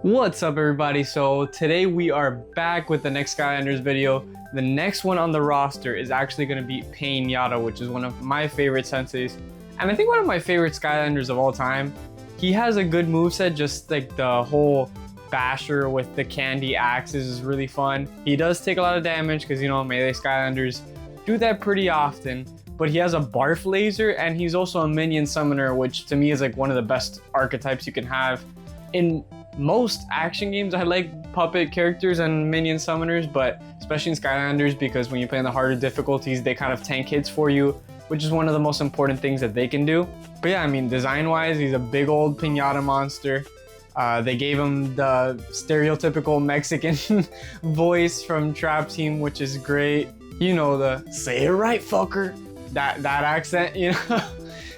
What's up, everybody? So today we are back with the next Skylanders video. The next one on the roster is actually going to be Pain-Yatta, which is one of my favorite senseis, and I think one of my favorite Skylanders of all time. He has a good moveset, just like the whole basher with the candy axes is really fun. He does take a lot of damage because, you know, melee Skylanders do that pretty often, but he has a barf laser and he's also a minion summoner, which to me is like one of the best archetypes you can have. In most action games, I like puppet characters and minion summoners, but especially in Skylanders, because when you play in the harder difficulties, they kind of tank hits for you, which is one of the most important things that they can do. But yeah, I mean, design-wise, he's a big old Pain-Yatta monster. They gave him the stereotypical Mexican voice from Trap Team, which is great. You know, the "say it right, fucker," that accent, you know.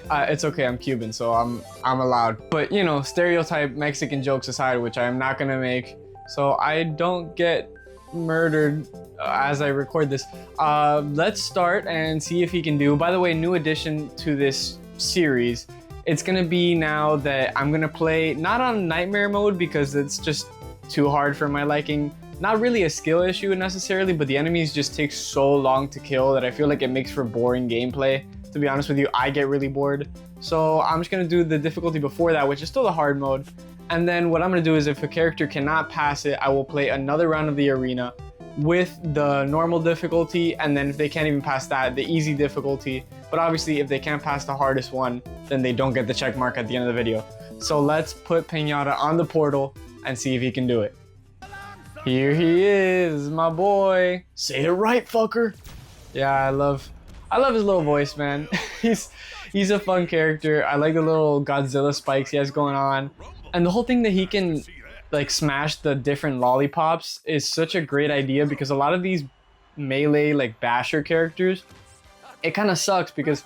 It's okay, I'm Cuban, so I'm allowed. But, you know, stereotype Mexican jokes aside, which I'm not gonna make, so I don't get murdered as I record this. Let's start and see if he can do. By the way, new addition to this series. It's gonna be now that I'm gonna play not on nightmare mode because it's just too hard for my liking. Not really a skill issue necessarily, but the enemies just take so long to kill that I feel like it makes for boring gameplay. To be honest with you, I get really bored. So I'm just gonna do the difficulty before that, which is still the hard mode. And then what I'm gonna do is, if a character cannot pass it, I will play another round of the arena with the normal difficulty, and then if they can't even pass that, the easy difficulty. But obviously, if they can't pass the hardest one, then they don't get the check mark at the end of the video. So let's put Pain-Yatta on the portal and see if he can do it. Here he is, my boy. Say it right, fucker. Yeah, I love his little voice, man. he's a fun character. I like the little Godzilla spikes he has going on. And the whole thing that he can like smash the different lollipops is such a great idea, because a lot of these melee like basher characters, it kind of sucks because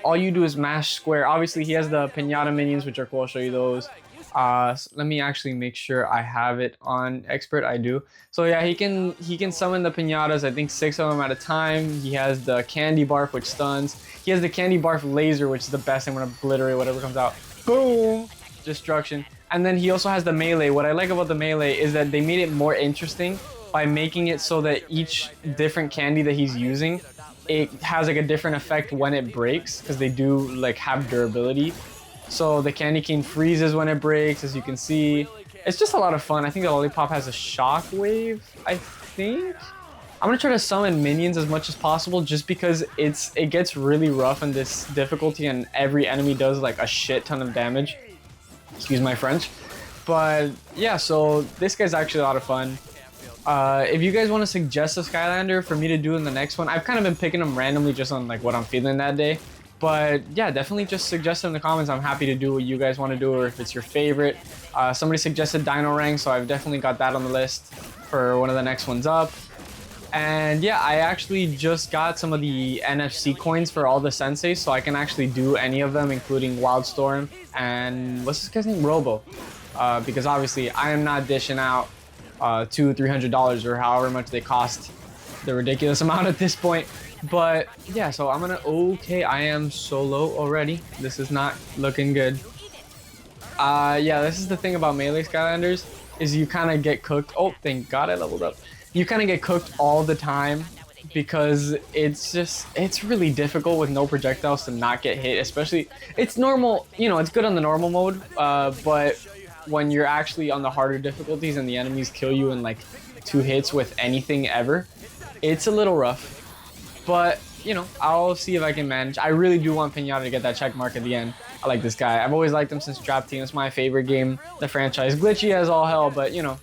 all you do is mash square. Obviously he has the Pain-Yatta minions, which are cool. I'll show you those. Let me actually make sure I have it on expert. I do. So yeah, he can summon the Pain-Yattas, I think 6 of them at a time. He has the candy barf, which stuns. He has the candy barf laser, which is the best. I'm gonna obliterate whatever comes out. Boom! Destruction. And then he also has the melee. What I like about the melee is that they made it more interesting by making it so that each different candy that he's using, it has like a different effect when it breaks, because they do like have durability. So the candy cane freezes when it breaks, as you can see. It's just a lot of fun. I think the lollipop has a shock wave, I think. I'm gonna try to summon minions as much as possible, just because it gets really rough in this difficulty and every enemy does like a shit ton of damage. Excuse my French. But yeah, so this guy's actually a lot of fun. If you guys want to suggest a Skylander for me to do in the next one, I've kind of been picking them randomly just on like what I'm feeling that day. But yeah, definitely just suggest it in the comments. I'm happy to do what you guys want to do, or if it's your favorite. Somebody suggested Dino Rank, so I've definitely got that on the list for one of the next ones up. And yeah, I actually just got some of the NFC coins for all the senseis, so I can actually do any of them, including Wildstorm and what's this guy's name? Robo. Because obviously I am not dishing out $200-300 or however much they cost, the ridiculous amount at this point. But yeah, so I'm gonna, okay, I am so low already. This is not looking good. Yeah, this is the thing about melee Skylanders, is you kind of get cooked. Oh, thank God I leveled up. You kind of get cooked all the time, because it's really difficult with no projectiles to not get hit. Especially, it's normal, you know, it's good on the normal mode, but when you're actually on the harder difficulties and the enemies kill you in like 2 hits with anything ever, it's a little rough. But, you know, I'll see if I can manage. I really do want Pain-Yatta to get that check mark at the end. I like this guy. I've always liked him since Trap Team. It's my favorite game, the franchise. Glitchy as all hell, but, you know,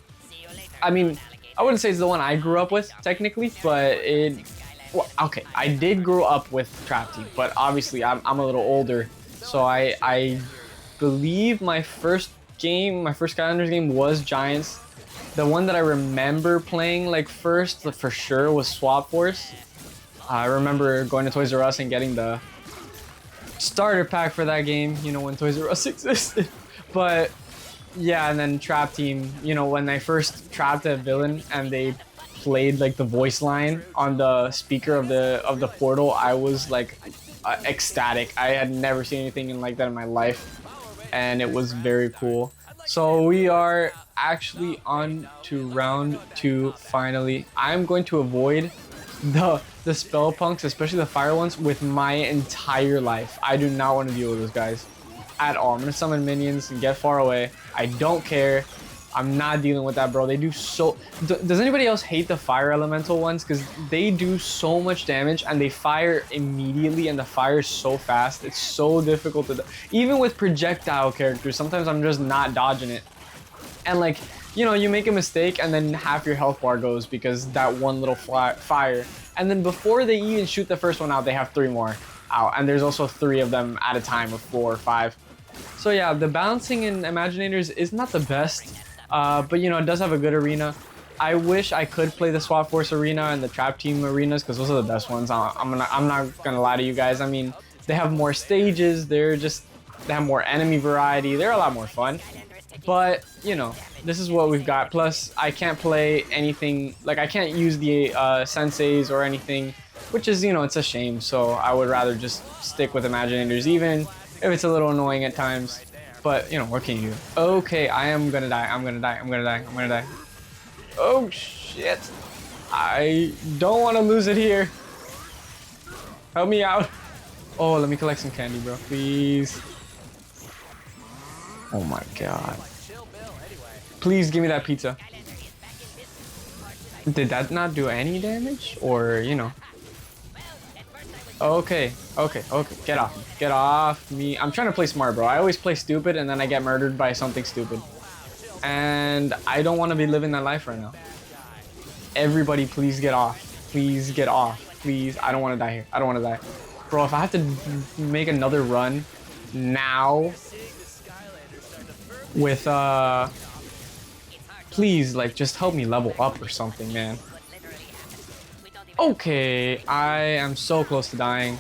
I mean, I wouldn't say it's the one I grew up with, technically, but well, okay, I did grow up with Trap Team, but obviously I'm a little older, so I believe my first Skylanders game was Giants. The one that I remember playing, like, first, for sure, was Swap Force. I remember going to Toys R Us and getting the starter pack for that game, you know, when Toys R Us existed. But yeah, and then Trap Team, you know, when they first trapped a villain and they played like the voice line on the speaker of the portal, I was like ecstatic. I had never seen anything like that in my life, and it was very cool. So we are actually on to round 2 finally. I'm going to avoid the spell punks, especially the fire ones, with my entire life. I do not want to deal with those guys at all. I'm gonna summon minions and get far away. I don't care. I'm not dealing with that, bro. They do so... Does anybody else hate the fire elemental ones? Because they do so much damage and they fire immediately, and the fire is so fast. It's so difficult to... Even with projectile characters, sometimes I'm just not dodging it. And like, you know, you make a mistake and then half your health bar goes because that one little fire. And then before they even shoot the first one out, they have 3 more out. And there's also 3 of them at a time, or 4 or 5. So yeah, the balancing in Imaginators is not the best. But you know, it does have a good arena. I wish I could play the SWAT Force arena and the Trap Team arenas, because those are the best ones. I'm not gonna lie to you guys. I mean, they have more stages. They have more enemy variety. They're a lot more fun. But you know, this is what we've got. Plus, I can't play anything, like I can't use the senseis or anything, which is, you know, it's a shame. So I would rather just stick with Imaginators, even if it's a little annoying at times. But, you know, what can you do? Okay, I am gonna die. I'm gonna die. I'm gonna die. I'm gonna die. Oh, shit. I don't want to lose it here. Help me out. Oh, let me collect some candy, bro. Please. Oh, my God. Please give me that pizza. Did that not do any damage? Or, you know... Okay, okay, okay. Get off me. Get off me. I'm trying to play smart, bro. I always play stupid and then I get murdered by something stupid. And I don't want to be living that life right now. Everybody, please get off. Please get off. Please. I don't want to die here. I don't want to die. Bro, if I have to make another run now with, please, like, just help me level up or something, man. Okay, I am so close to dying.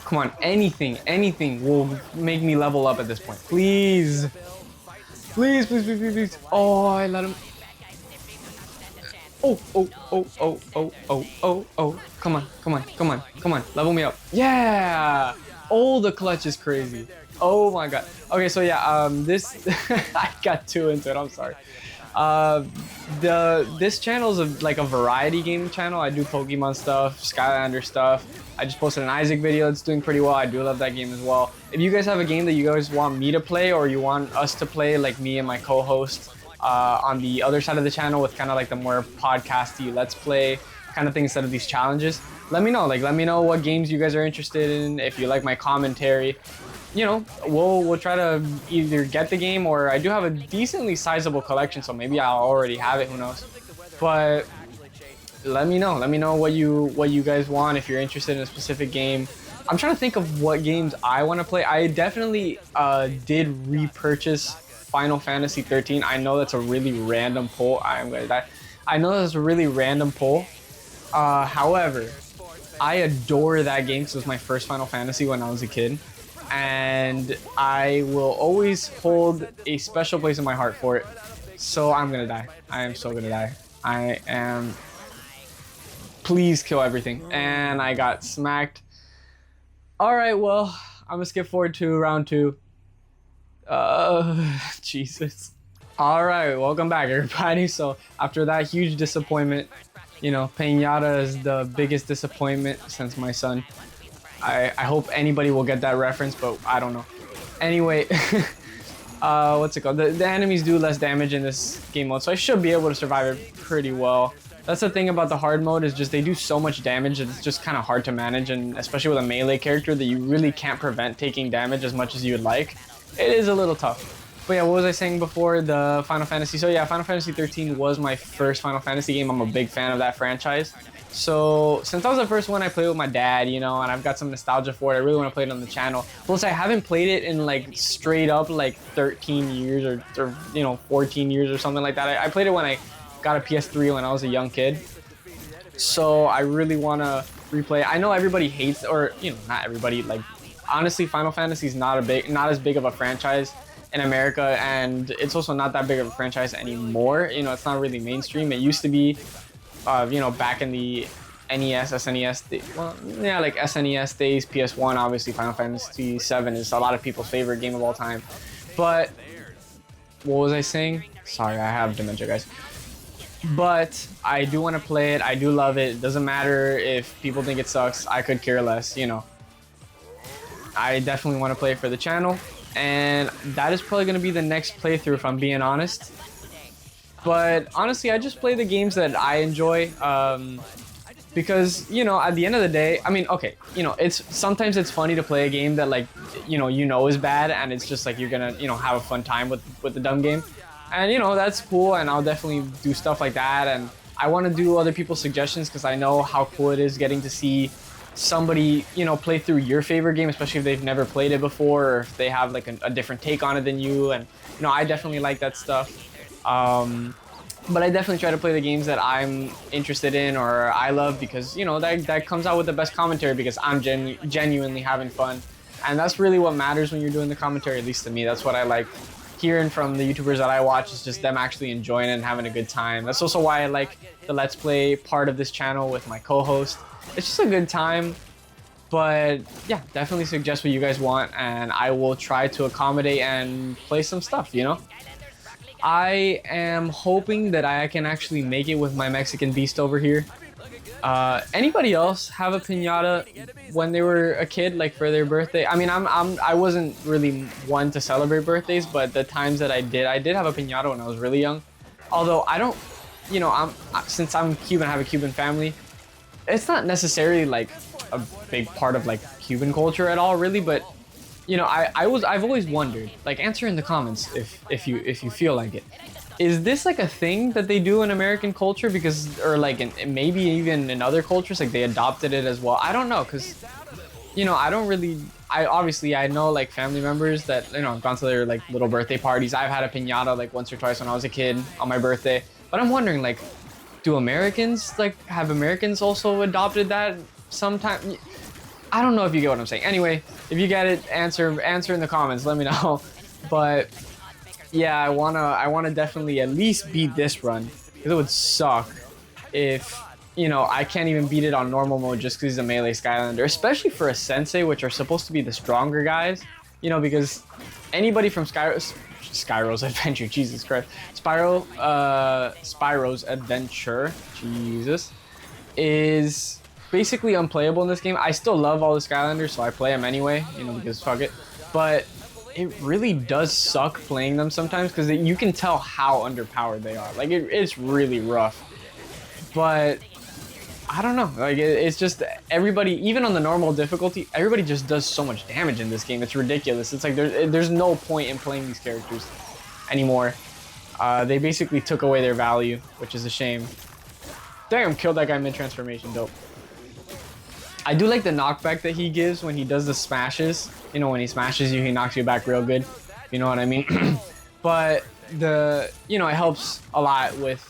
Come on, anything will make me level up at this point. Please. Please, please, please, please, please. Oh, I let him. Oh. Come on, come on, come on, come on. Level me up. Yeah. Oh, the clutch is crazy. Oh my God. Okay, so yeah, this, I got too into it, I'm sorry. This channel is like a variety game channel. I do Pokemon stuff, Skylanders stuff. I just posted an Isaac video that's doing pretty well. I do love that game as well. If you guys have a game that you guys want me to play, or you want us to play, like me and my co-host on the other side of the channel with kind of like the more podcasty let's play kind of thing instead of these challenges, let me know. Like, let me know what games you guys are interested in. If you like my commentary, you know, we'll try to either get the game, or I do have a decently sizable collection, so maybe I'll already have it, who knows. But let me know what you guys want, if you're interested in a specific game. I'm trying to think of what games I want to play. I definitely did repurchase Final Fantasy 13. I know that's a really random poll. I know that's a really random poll. However, I adore that game because it was my first Final Fantasy when I was a kid. And I will always hold a special place in my heart for it. So I'm gonna die. I am so gonna die. I am... Please kill everything. And I got smacked. Alright, well, I'm gonna skip forward to round 2. Jesus. Alright, welcome back, everybody. So after that huge disappointment, you know, Pain-Yatta is the biggest disappointment since my son. I hope anybody will get that reference, but I don't know. Anyway, what's it called? The enemies do less damage in this game mode, so I should be able to survive it pretty well. That's the thing about the hard mode, is just they do so much damage that it's just kind of hard to manage, and especially with a melee character that you really can't prevent taking damage as much as you would like. It is a little tough. But yeah, what was I saying before? The Final Fantasy. So yeah, Final Fantasy 13 was my first Final Fantasy game. I'm a big fan of that franchise. So since that was the first one I played with my dad, you know, and I've got some nostalgia for it, I really want to play it on the channel. Plus, I haven't played it in like straight up like 13 years or you know, 14 years or something like that. I played it when I got a PS3 when I was a young kid. So I really want to replay it. I know everybody hates, or you know, not everybody. Like, honestly, Final Fantasy is not as big of a franchise in America, and it's also not that big of a franchise anymore. You know, it's not really mainstream. It used to be. You know, back in the NES, SNES, well, yeah, like SNES days, PS1, obviously Final Fantasy VII is a lot of people's favorite game of all time. But what was I saying? Sorry, I have dementia, guys. But I do want to play it. I do love it. It doesn't matter if people think it sucks. I could care less, you know. I definitely want to play it for the channel. And that is probably going to be the next playthrough, if I'm being honest. But honestly, I just play the games that I enjoy. Because, you know, at the end of the day, I mean, okay, you know, sometimes it's funny to play a game that, like, you know is bad, and it's just like you're gonna, you know, have a fun time with the dumb game. And, you know, that's cool, and I'll definitely do stuff like that. And I want to do other people's suggestions because I know how cool it is getting to see somebody, you know, play through your favorite game, especially if they've never played it before, or if they have like a different take on it than you. And, you know, I definitely like that stuff. But I definitely try to play the games that I'm interested in or I love because, you know, that comes out with the best commentary because I'm genuinely having fun. And that's really what matters when you're doing the commentary, at least to me. That's what I like hearing from the YouTubers that I watch, is just them actually enjoying it and having a good time. That's also why I like the Let's Play part of this channel with my co-host. It's just a good time. But yeah, definitely suggest what you guys want and I will try to accommodate and play some stuff, you know? I am hoping that I can actually make it with my Mexican beast over here. Anybody else have a piñata when they were a kid, like for their birthday? I mean, I wasn't really one to celebrate birthdays, but the times that I did have a piñata when I was really young. Although I don't, you know, since I'm Cuban, I have a Cuban family. It's not necessarily like a big part of like Cuban culture at all, really, but you know, I've always wondered, like, answer in the comments if you feel like it. Is this like a thing that they do in American culture? Because, or like maybe even in other cultures, like they adopted it as well. I don't know, because, you know, I obviously I know like family members that, you know, I've gone to their like little birthday parties. I've had a piñata like once or twice when I was a kid on my birthday. But I'm wondering, like, have Americans also adopted that sometime? I don't know if you get what I'm saying. Anyway, if you get it, answer in the comments. Let me know. But yeah, I wanna definitely at least beat this run because it would suck if, you know, I can't even beat it on normal mode just because he's a melee Skylander, especially for a sensei, which are supposed to be the stronger guys. You know, because anybody from Spyro's Adventure, Jesus Christ, Spyro's Adventure, Jesus, is basically unplayable in this game. I still love all the Skylanders, so I play them anyway, you know, because fuck it. But it really does suck playing them sometimes because you can tell how underpowered they are. Like, it's really rough. But I don't know. Like, it's just everybody, even on the normal difficulty, everybody just does so much damage in this game. It's ridiculous. It's like there's no point in playing these characters anymore. They basically took away their value, which is a shame. Damn, killed that guy mid-transformation. Dope. I do like the knockback that he gives when he does the smashes. You know, when he smashes you, he knocks you back real good. You know what I mean? But you know, it helps a lot with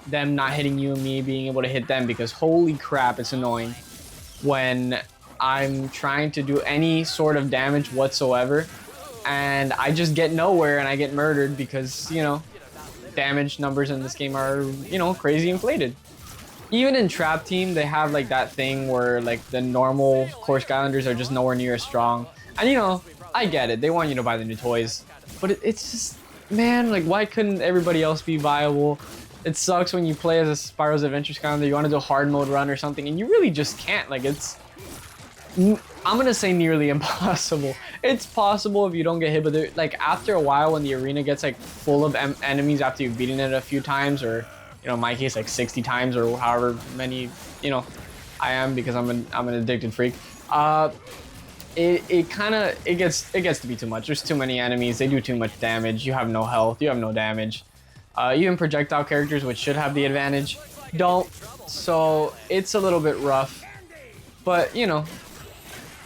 them not hitting you and me being able to hit them, because holy crap, it's annoying when I'm trying to do any sort of damage whatsoever and I just get nowhere and I get murdered because, you know, damage numbers in this game are, you know, crazy inflated. Even in Trap Team, they have like that thing where like the normal core Skylanders are just nowhere near as strong. And you know, I get it. They want you to buy the new toys. But it's just, man, like, why couldn't everybody else be viable? It sucks when you play as a Spyro's Adventure Skylander, you want to do a hard mode run or something, and you really just can't. Like, I'm gonna say nearly impossible. It's possible if you don't get hit, but like after a while when the arena gets like full of enemies after you've beaten it a few times, or, you know, in my case, like 60 times or however many, you know, I am, because I'm an addicted freak. It gets to be too much. There's too many enemies. They do too much damage. You have no health. You have no damage. Even projectile characters, which should have the advantage, don't. So it's a little bit rough. But, you know,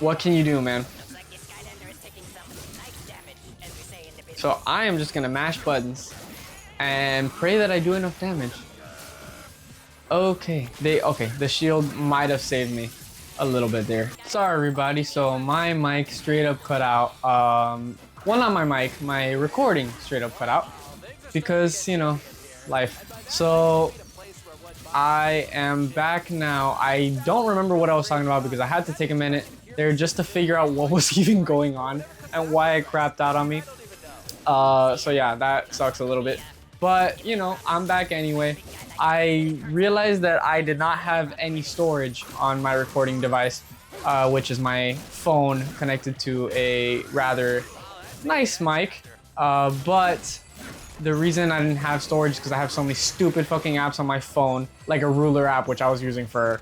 what can you do, man? So I am just gonna mash buttons and pray that I do enough damage. Okay, the shield might have saved me a little bit there. Sorry everybody, so my mic straight up cut out. Well, not my mic, my recording straight up cut out because, you know, life. So I am back now. I don't remember what I was talking about because I had to take a minute there just to figure out what was even going on and why it crapped out on me. So yeah, that sucks a little bit. But, you know, I'm back anyway. I realized that I did not have any storage on my recording device, which is my phone connected to a rather nice mic. But the reason I didn't have storage is because I have so many stupid fucking apps on my phone, like a ruler app, which I was using for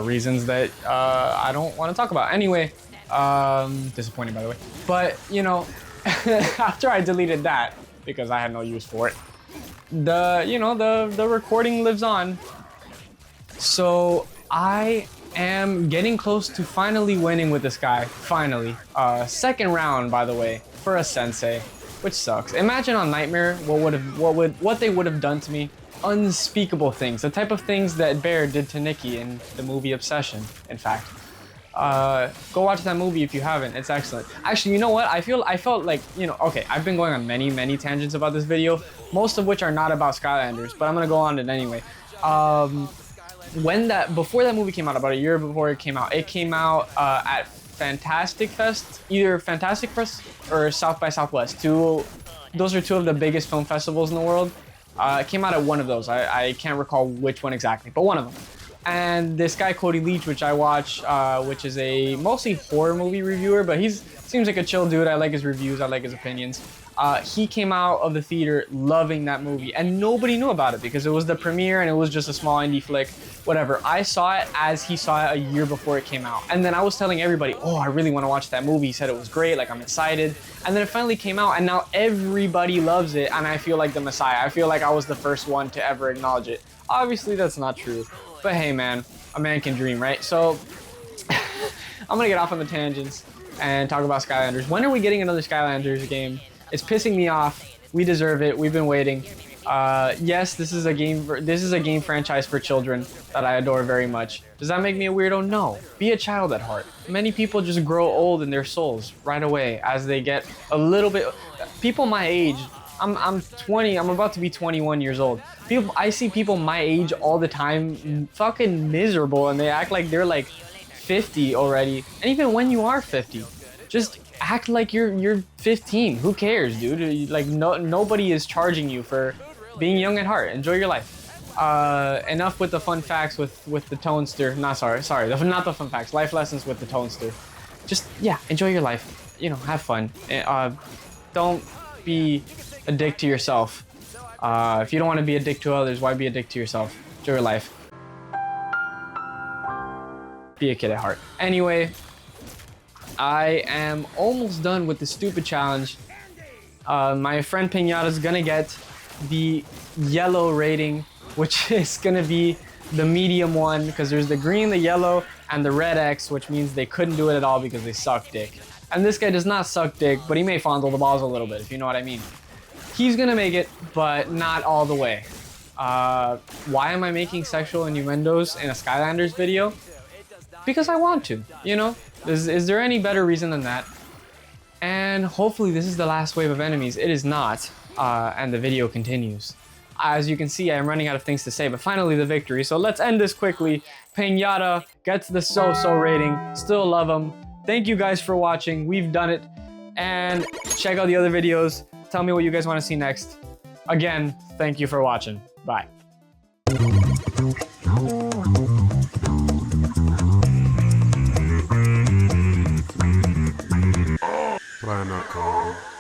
reasons that I don't want to talk about. Anyway, disappointing by the way. But, you know, after I deleted that, because I had no use for it, the recording lives on. So I am getting close to finally winning with this guy. Finally. Second round, by the way, for a sensei, which sucks. Imagine on Nightmare what they would have done to me. Unspeakable things. The type of things that Bear did to Nikki in the movie Obsession, in fact. Go watch that movie if you haven't. It's excellent. Actually, you know what? I felt like, you know, okay, I've been going on many tangents about this video, most of which are not about Skylanders, but I'm gonna go on it anyway. Before that movie came out, about a year before it came out at Fantastic Fest, either Fantastic Fest or South by Southwest. Those are two of the biggest film festivals in the world. It came out at one of those. I can't recall which one exactly, but one of them. And this guy Cody Leach, which I watch, which is a mostly horror movie reviewer, but seems like a chill dude. I like his reviews, I like his opinions. He came out of the theater loving that movie, and nobody knew about it because it was the premiere and it was just a small indie flick, whatever. I saw it as he saw it a year before it came out, and then I was telling everybody, oh, I really want to watch that movie. He said it was great, like I'm excited. And then it finally came out, and now everybody loves it, and I feel like the messiah. I feel like I was the first one to ever acknowledge it. Obviously, that's not true. But hey, man, a man can dream, right? So I'm gonna get off on the tangents and talk about Skylanders. When are we getting another Skylanders game? It's pissing me off. We deserve it. We've been waiting. Yes, this is a game franchise for children that I adore very much. Does that make me a weirdo? No. Be a child at heart. Many people just grow old in their souls right away as they get a little bit. People my age. I'm 20. I'm about to be 21 years old. I see people my age all the time fucking miserable, and they act like they're like 50 already. And even when you are 50, just act like you're 15. Who cares, dude? Like nobody is charging you for being young at heart. Enjoy your life. Enough with the fun facts with the Toadster. Not the fun facts. Life lessons with the Toadster. Just yeah, enjoy your life. You know, have fun. Don't be a dick to yourself. If you don't want to be a dick to others, why be a dick to yourself? Enjoy your life. Be a kid at heart. Anyway, I am almost done with the stupid challenge. My friend Pain-Yatta is gonna get the yellow rating, which is gonna be the medium one, because there's the green, the yellow, and the red X, which means they couldn't do it at all because they suck dick. And this guy does not suck dick, but he may fondle the balls a little bit, if you know what I mean. He's gonna make it, but not all the way. Why am I making sexual innuendos in a Skylanders video? Because I want to, you know? Is there any better reason than that? And hopefully this is the last wave of enemies. It is not, and the video continues. As you can see, I am running out of things to say, but finally the victory. So let's end this quickly. Pain-Yatta gets the so-so rating. Still love him. Thank you guys for watching. We've done it. And check out the other videos. Tell me what you guys want to see next. Again, thank you for watching. Bye. Planakong.